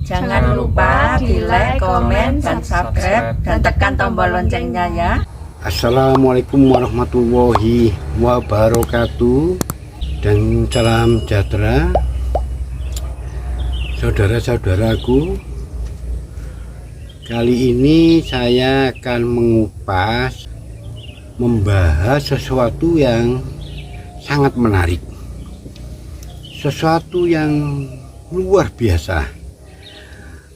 Jangan lupa di like, komen, dan subscribe, dan tekan tombol loncengnya ya. Assalamualaikum warahmatullahi wabarakatuh, dan salam sejahtera saudara-saudaraku. Kali ini saya akan membahas sesuatu yang sangat menarik, sesuatu yang luar biasa.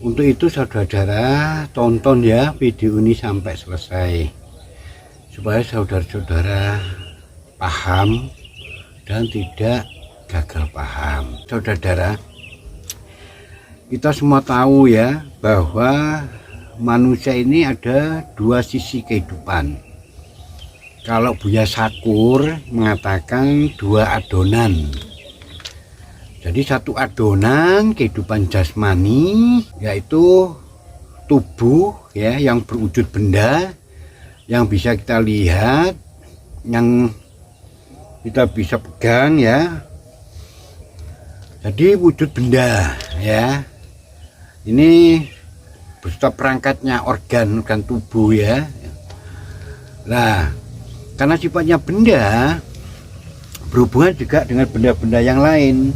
Untuk itu saudara-saudara tonton ya video ini sampai selesai, supaya saudara-saudara paham dan tidak gagal paham. Saudara-saudara, kita semua tahu ya bahwa manusia ini ada dua sisi kehidupan. Kalau Buya Sakur mengatakan dua adonan. Jadi satu adonan kehidupan jasmani, yaitu tubuh ya, yang berwujud benda, yang bisa kita lihat, yang kita bisa pegang ya. Jadi wujud benda ya. Ini beserta perangkatnya organ tubuh ya. Nah, karena sifatnya benda, berhubungan juga dengan benda-benda yang lain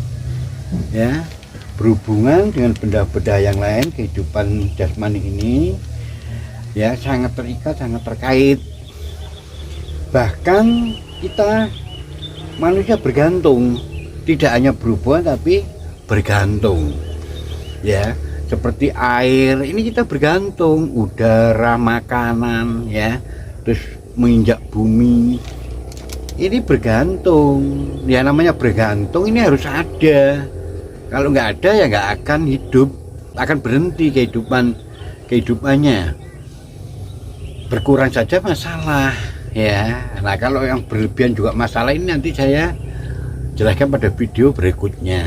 ya, berhubungan dengan benda-benda yang lain. Kehidupan jasmani ini ya sangat terikat, sangat terkait. Bahkan kita manusia bergantung, tidak hanya berhubungan tapi bergantung ya. Seperti air ini kita bergantung, udara, makanan ya, terus menginjak bumi ini bergantung ya. Namanya bergantung ini harus ada. Kalau nggak ada ya nggak akan hidup, akan berhenti kehidupannya. Berkurang saja masalah ya. Nah, kalau yang berlebihan juga masalah. Ini nanti saya jelaskan pada video berikutnya.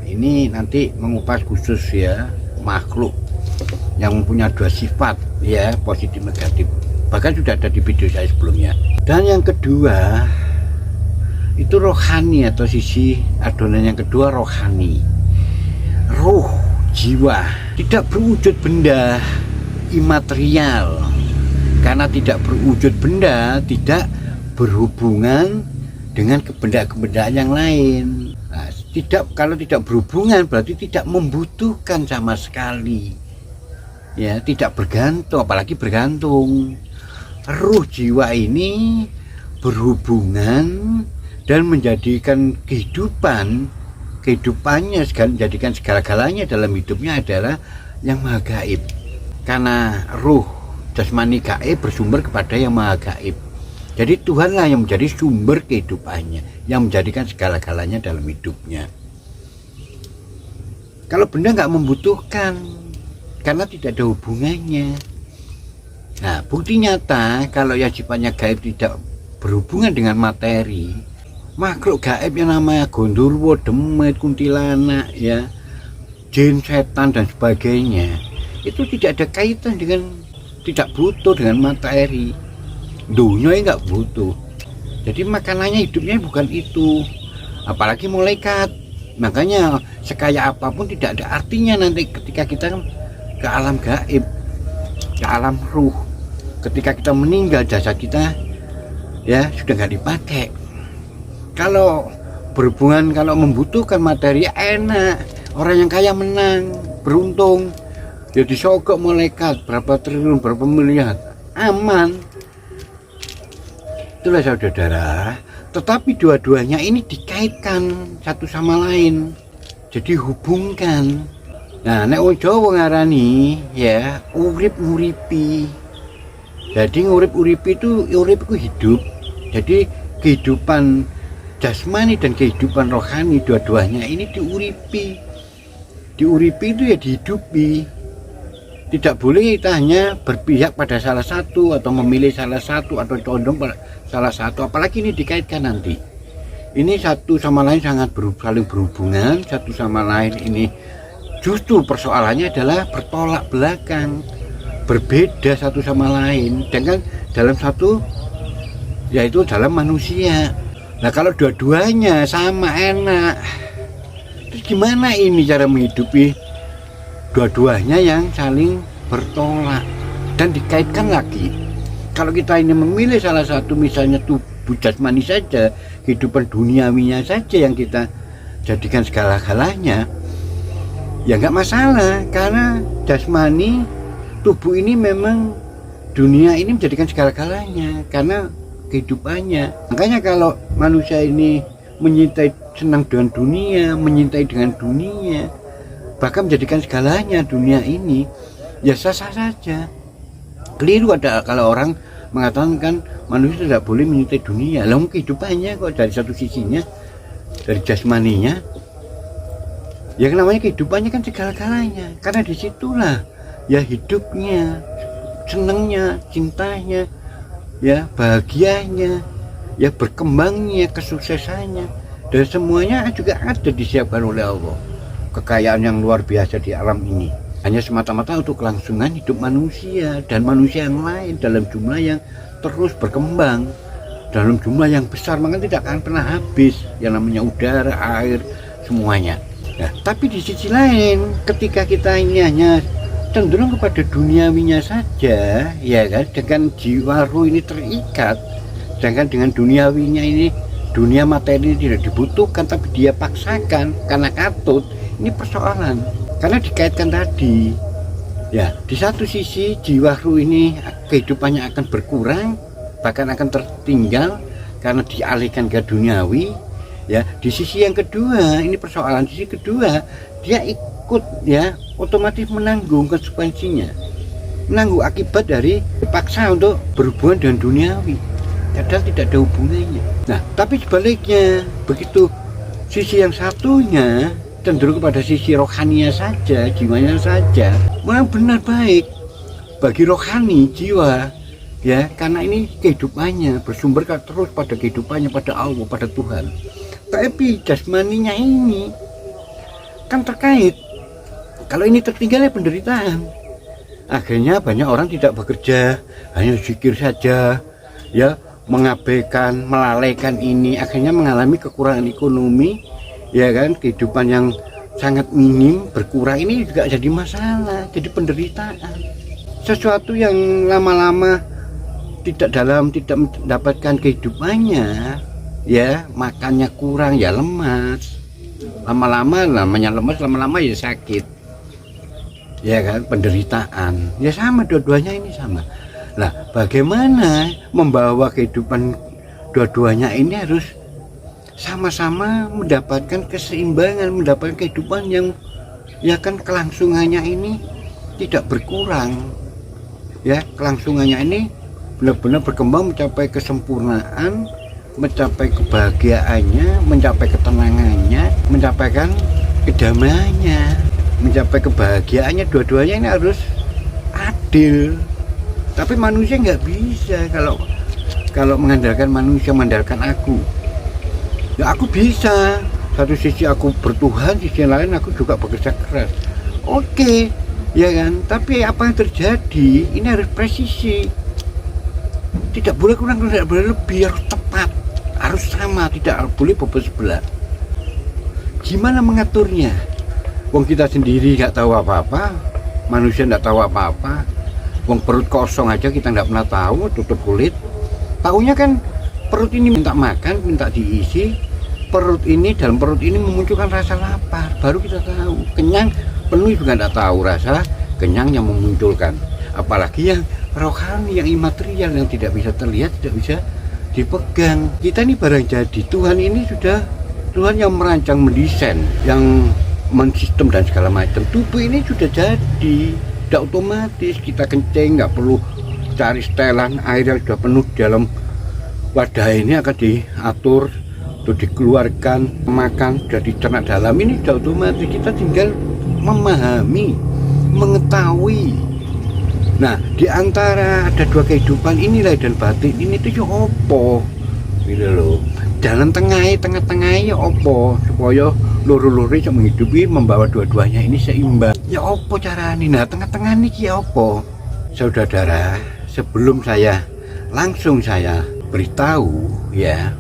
Ini nanti mengupas khusus ya makhluk yang mempunyai dua sifat ya, positif negatif. Bahkan sudah ada di video saya sebelumnya. Dan yang kedua itu rohani, atau sisi adonan yang kedua rohani. Ruh, jiwa, tidak berwujud benda, imaterial. Karena tidak berwujud benda, tidak berhubungan dengan kebenda-kebendaan yang lain. Nah, kalau tidak berhubungan berarti tidak membutuhkan sama sekali. Ya, tidak bergantung, apalagi bergantung. Ruh, jiwa ini berhubungan dan menjadikan kehidupannya, menjadikan segala-galanya dalam hidupnya adalah yang maha gaib. Karena ruh jasmani gaib bersumber kepada yang maha gaib. Jadi Tuhanlah yang menjadi sumber kehidupannya, yang menjadikan segala-galanya dalam hidupnya. Kalau benda nggak membutuhkan, karena tidak ada hubungannya. Nah, bukti nyata kalau yang sifatnya gaib tidak berhubungan dengan materi, makhluk gaib yang namanya gondorwo, demit, kuntilanak ya, jin, setan dan sebagainya, itu tidak ada kaitan dengan, tidak butuh dengan materi. Dunia nggak butuh. Jadi makanannya, hidupnya bukan itu. Apalagi malaikat. Makanya sekaya apapun tidak ada artinya nanti ketika kita ke alam gaib, ke alam ruh. Ketika kita meninggal, jasa kita ya sudah nggak dipakai. Kalau berhubungan, kalau membutuhkan materi enak, orang yang kaya menang, beruntung, jadi sogok malaikat berapa triliun, berapa miliar, aman. Itulah saudara. Tetapi dua-duanya ini dikaitkan satu sama lain, jadi hubungkan. Nah, nek wong Jawa ngarani ya urip nguripi. Jadi ngurip-uripi itu, urip itu hidup. Jadi kehidupan jasmani dan kehidupan rohani, dua-duanya ini diuripi. Diuripi itu ya dihidupi. Tidak boleh kita hanya berpihak pada salah satu, atau memilih salah satu, atau condong pada salah satu. Apalagi ini dikaitkan nanti. Ini satu sama lain sangat saling berhubungan, satu sama lain ini justru persoalannya adalah bertolak belakang, berbeda satu sama lain. Dengan dalam satu, yaitu dalam manusia. Nah, kalau dua-duanya sama enak, terus gimana ini cara menghidupi dua-duanya yang saling bertolak dan dikaitkan lagi. Kalau kita ini memilih salah satu, misalnya tubuh jasmani saja, kehidupan duniawinya saja yang kita jadikan segala-galanya, ya nggak masalah, karena jasmani tubuh ini memang dunia ini menjadikan segala-galanya karena kehidupannya. Makanya kalau manusia ini menyintai, senang dengan dunia, menyintai dengan dunia, bahkan menjadikan segalanya dunia ini, ya sah-sah saja. Keliru ada kalau orang mengatakan manusia tidak boleh menyintai dunia. Lalu kehidupannya kok dari satu sisinya, dari jasmaninya, ya namanya kehidupannya kan segala-galanya, karena disitulah ya hidupnya, senangnya, cintanya, ya bahagianya, ya berkembangnya, kesuksesannya, dan semuanya juga ada disiapkan oleh Allah. Kekayaan yang luar biasa di alam ini hanya semata-mata untuk kelangsungan hidup manusia dan manusia yang lain dalam jumlah yang terus berkembang, dalam jumlah yang besar, maka tidak akan pernah habis yang namanya udara, air, semuanya. Nah, tapi di sisi lain, ketika kita ini hanya cenderung kepada duniawinya saja, ya kan, dengan jiwa ruh ini terikat, sedangkan dengan duniawinya ini, dunia materi ini tidak dibutuhkan, tapi dia paksakan karena katut, ini persoalan. Karena dikaitkan tadi, ya di satu sisi jiwa ruh ini kehidupannya akan berkurang, bahkan akan tertinggal karena dialihkan ke duniawi. Ya di sisi yang kedua, ini persoalan. Di sisi kedua, dia ikut, ya otomatis menanggung konsekuensinya, menanggung akibat dari dipaksa untuk berhubungan dengan duniawi, padahal tidak ada hubungannya. Nah tapi sebaliknya, begitu sisi yang satunya cenderung kepada sisi rohaninya saja, jiwanya saja, memang benar baik bagi rohani jiwa, ya karena ini kehidupannya bersumber terus pada kehidupannya, pada Allah, pada Tuhan. Tapi jasmaninya ini kan terkait, kalau ini tertinggal ya penderitaan. Akhirnya banyak orang tidak bekerja, hanya zikir saja, ya mengabaikan, melalaikan ini, akhirnya mengalami kekurangan ekonomi, ya kan, kehidupan yang sangat minim berkurang, ini juga jadi masalah, jadi penderitaan. Sesuatu yang lama-lama tidak mendapatkan kehidupannya, ya makannya kurang, ya lemas, lama-lama namanya lemas, lama-lama ya sakit, ya kan, penderitaan. Ya sama, dua-duanya ini sama. Nah bagaimana membawa kehidupan dua-duanya ini harus sama-sama mendapatkan keseimbangan, mendapatkan kehidupan yang, ya kan, kelangsungannya ini tidak berkurang, ya kelangsungannya ini benar-benar berkembang, mencapai kesempurnaan, mencapai kebahagiaannya, mencapai ketenangannya, mencapaikan kedamaiannya, mencapai kebahagiaannya. Dua-duanya ini harus adil. Tapi manusia nggak bisa. Kalau mengandalkan manusia, mengandalkan aku, ya aku bisa, satu sisi aku bertuhan, sisi lain aku juga bekerja keras, oke, ya kan. Tapi apa yang terjadi ini harus presisi, tidak boleh kurang, tidak boleh lebih, harus tepat, harus sama, tidak boleh bobot sebelah. Gimana mengaturnya? Wong kita sendiri nggak tahu apa-apa, manusia nggak tahu apa-apa. Wong perut kosong aja kita nggak pernah tahu, tutup kulit. Tahunya kan perut ini minta makan, minta diisi. Perut ini, dalam perut ini memunculkan rasa lapar, baru kita tahu. Kenyang penuh juga tidak tahu rasa kenyang yang memunculkan. Apalagi yang rohani, yang imaterial, yang tidak bisa terlihat, tidak bisa dipegang. Kita ini barang jadi. Tuhan ini sudah, Tuhan yang merancang, mendesain, yang mensistem dan segala macam. Tubuh ini sudah jadi, sudah otomatis. Kita kencing nggak perlu cari setelan, air yang sudah penuh dalam wadah ini akan diatur, itu dikeluarkan, makan, sudah dicerna dalam, ini sudah otomatis. Kita tinggal memahami, mengetahui. Nah di antara ada dua kehidupan ini, lahir dan batin ini tuh ya opo gitu loh. Jalan tengah-tengah ya opo, supaya loro-loro bisa menghidupi, membawa dua-duanya ini seimbang. Ya opo caranya? Nah tengah-tengah ini ya opo, saudara. Sebelum langsung saya beritahu, ya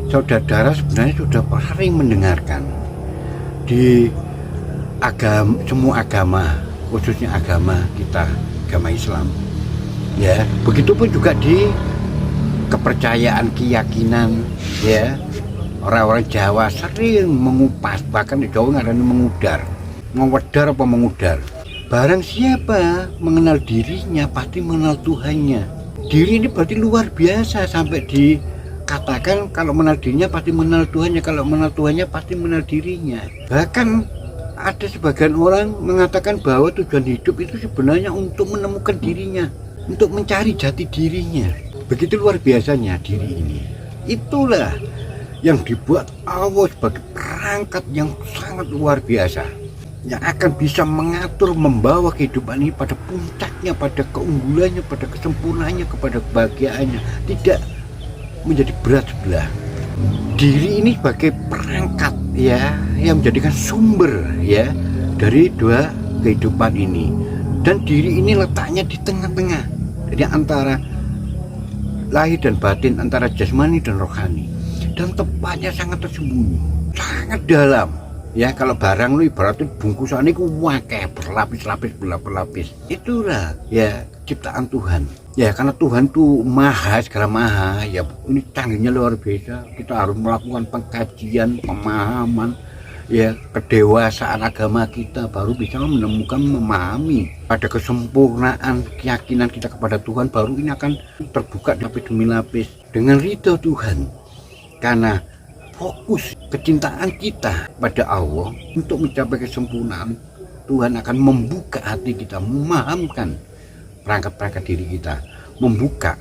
saudara sebenarnya sudah sering mendengarkan di semua agama, khususnya agama kita, agama Islam. Ya, begitupun juga di kepercayaan, keyakinan, ya. Orang-orang Jawa sering mengupas, bahkan di Jawa ngarani mengudar, mewedar apa mengudar. Barang siapa mengenal dirinya pasti mengenal Tuhannya. Diri ini berarti luar biasa, sampai dikatakan kalau mengenal dirinya pasti mengenal Tuhannya, kalau mengenal Tuhannya pasti mengenal dirinya. Bahkan ada sebagian orang mengatakan bahwa tujuan hidup itu sebenarnya untuk menemukan dirinya, untuk mencari jati dirinya. Begitu luar biasanya diri ini. Itulah yang dibuat Allah sebagai perangkat yang sangat luar biasa, yang akan bisa mengatur, membawa kehidupan ini pada puncaknya, pada keunggulannya, pada kesempurnaannya, kepada kebahagiaannya, tidak menjadi berat sebelah. Diri ini sebagai perangkat, ya, yang menjadikan sumber, ya, dari dua kehidupan ini. Dan diri ini letaknya di tengah-tengah, jadi antara lahir dan batin, antara jasmani dan rohani, dan tempatnya sangat tersembunyi, sangat dalam. Ya, kalau barang lu ibaratnya bungkusannya ku wakeh, berlapis-lapis, berlapis-lapis. Itulah ya ciptaan Tuhan. Ya, karena Tuhan tuh maha, segala maha. Ya, ini canggihnya luar biasa. Kita harus melakukan pengkajian, pemahaman, ya, kedewasaan agama kita, baru bisa menemukan, memahami pada kesempurnaan keyakinan kita kepada Tuhan. Baru ini akan terbuka lapis demi lapis dengan ridho Tuhan. Karena fokus kecintaan kita pada Allah untuk mencapai kesempurnaan, Tuhan akan membuka hati kita, memahamkan perangkat-perangkat diri kita, membuka.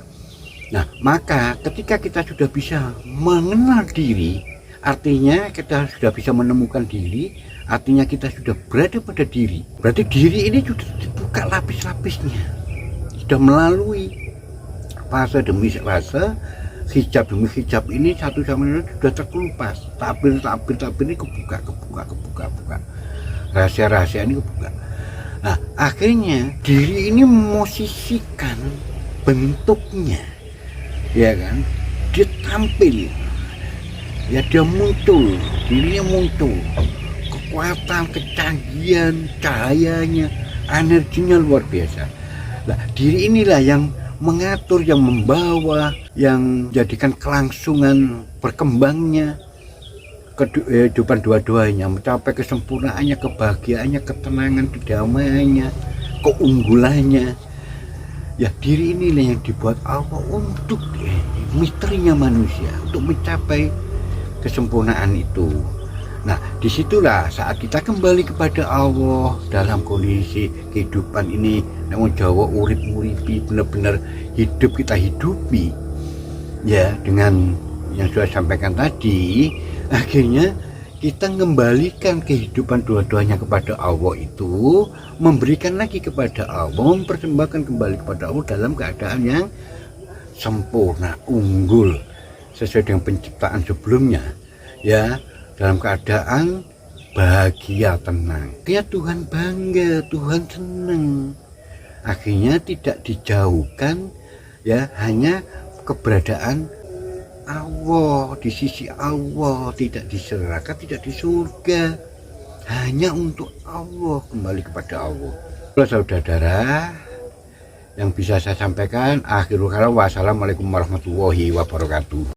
Nah, maka ketika kita sudah bisa mengenal diri, artinya kita sudah bisa menemukan diri, artinya kita sudah berada pada diri. Berarti diri ini sudah dibuka lapis-lapisnya, sudah melalui fase demi fase, hijab demi hijab ini satu sama lain sudah terkelupas. Tabir ini kebuka. Rahasia-rahasia ini kebuka. Nah, akhirnya diri ini memosisikan bentuknya, ya kan? Dia tampil, ya, dia muncul, dirinya muncul, kekuatan, kecanggihan, cahayanya, energinya luar biasa. Nah, diri inilah yang mengatur, yang membawa, yang menjadikan kelangsungan berkembangnya kehidupan dua-duanya, mencapai kesempurnaannya, kebahagiaannya, ketenangan, kedamaiannya, keunggulannya. Ya, diri inilah yang dibuat Allah untuk misterinya manusia, untuk mencapai kesempurnaan itu. Nah, disitulah saat kita kembali kepada Allah dalam kondisi kehidupan ini, namun Jawa urip-uripi, benar-benar hidup kita hidupi, ya, dengan yang sudah sampaikan tadi. Akhirnya kita mengembalikan kehidupan dua-duanya kepada Allah itu, memberikan lagi kepada Allah, mempersembahkan kembali kepada Allah dalam keadaan yang sempurna, unggul, sesuai dengan penciptaan sebelumnya, ya, dalam keadaan bahagia, tenang. Ya, Tuhan bangga, Tuhan senang. Akhirnya tidak dijauhkan, ya, hanya keberadaan Allah, di sisi Allah, tidak diserahkan, tidak di surga, hanya untuk Allah, kembali kepada Allah. Saudara-saudara, yang bisa saya sampaikan, akhirul kalam, wassalamualaikum warahmatullahi wabarakatuh.